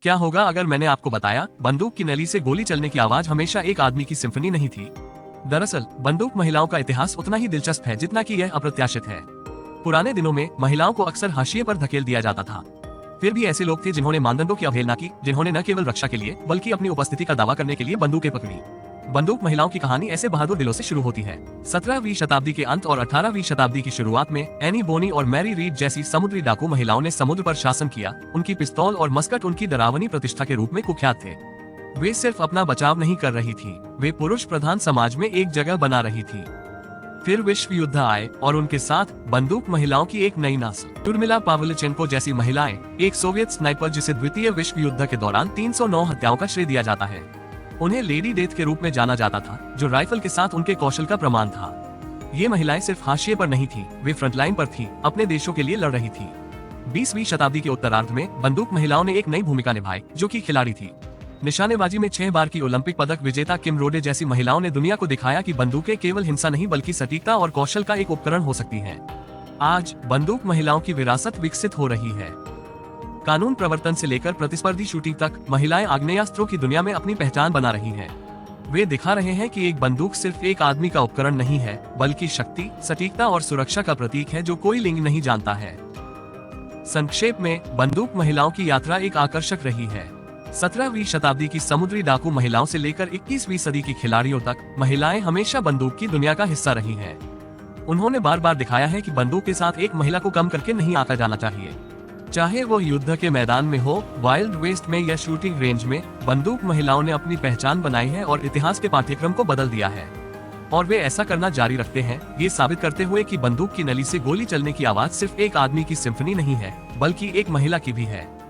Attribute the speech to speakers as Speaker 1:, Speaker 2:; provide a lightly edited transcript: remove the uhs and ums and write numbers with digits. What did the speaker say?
Speaker 1: क्या होगा अगर मैंने आपको बताया बंदूक की नली से गोली चलने की आवाज हमेशा एक आदमी की सिम्फनी नहीं थी। दरअसल बंदूक महिलाओं का इतिहास उतना ही दिलचस्प है जितना कि यह अप्रत्याशित है। पुराने दिनों में महिलाओं को अक्सर हाशिए पर धकेल दिया जाता था। फिर भी ऐसे लोग थे जिन्होंने मानदंडों की अवहेलना की, जिन्होंने न केवल रक्षा के लिए बल्कि अपनी उपस्थिति का दावा करने के लिए बंदूकें पकड़ी। बंदूक महिलाओं की कहानी ऐसे बहादुर दिलों से शुरू होती है। 17वीं शताब्दी के अंत और 18वीं शताब्दी की शुरुआत में एनी बोनी और मैरी रीड जैसी समुद्री डाकू महिलाओं ने समुद्र पर शासन किया। उनकी पिस्तौल और मस्कट उनकी डरावनी प्रतिष्ठा के रूप में कुख्यात थे। वे सिर्फ अपना बचाव नहीं कर रही थी, वे पुरुष प्रधान समाज में एक जगह बना रही थी। फिर विश्व युद्ध आए और उनके साथ बंदूक महिलाओं की एक नई नस्ल। युरमिला पावलिचेंको जैसी महिलाएं, एक सोवियत स्नाइपर जिसे द्वितीय विश्व युद्ध के दौरान 309 हत्याओं का श्रेय दिया जाता है। उन्हें लेडी डेथ के रूप में जाना जाता था, जो राइफल के साथ उनके कौशल का प्रमाण था। ये महिलाएं सिर्फ हाशिए पर नहीं थीं, वे फ्रंटलाइन पर थीं, अपने देशों के लिए लड़ रही थीं। 20वीं शताब्दी के उत्तरार्ध में बंदूक महिलाओं ने एक नई भूमिका निभाई, जो कि खिलाड़ी थी। निशानेबाजी में 6 बार की ओलंपिक पदक विजेता किम रोडे जैसी महिलाओं ने दुनिया को दिखाया कि बंदूकें केवल हिंसा नहीं बल्कि सटीकता और कौशल का एक उपकरण हो सकती हैं। आज बंदूक महिलाओं की विरासत विकसित हो रही है। कानून प्रवर्तन से लेकर प्रतिस्पर्धी शूटिंग तक महिलाएं आग्नेयास्त्रों की दुनिया में अपनी पहचान बना रही हैं। वे दिखा रहे हैं कि एक बंदूक सिर्फ एक आदमी का उपकरण नहीं है, बल्कि शक्ति, सटीकता और सुरक्षा का प्रतीक है जो कोई लिंग नहीं जानता है। संक्षेप में, बंदूक महिलाओं की यात्रा एक आकर्षक रही है। 17वीं शताब्दी की समुद्री डाकू महिलाओं से लेकर 21वीं सदी की खिलाड़ियों तक महिलाएं हमेशा बंदूक की दुनिया का हिस्सा रही हैं। उन्होंने बार बार दिखाया है कि बंदूक के साथ एक महिला को कम करके नहीं आंका जाना चाहिए। चाहे वो युद्ध के मैदान में हो, वाइल्ड वेस्ट में या शूटिंग रेंज में, बंदूक महिलाओं ने अपनी पहचान बनाई है और इतिहास के पाठ्यक्रम को बदल दिया है। और वे ऐसा करना जारी रखते हैं, ये साबित करते हुए कि बंदूक की नली से गोली चलने की आवाज सिर्फ एक आदमी की सिम्फनी नहीं है, बल्कि एक महिला की भी है।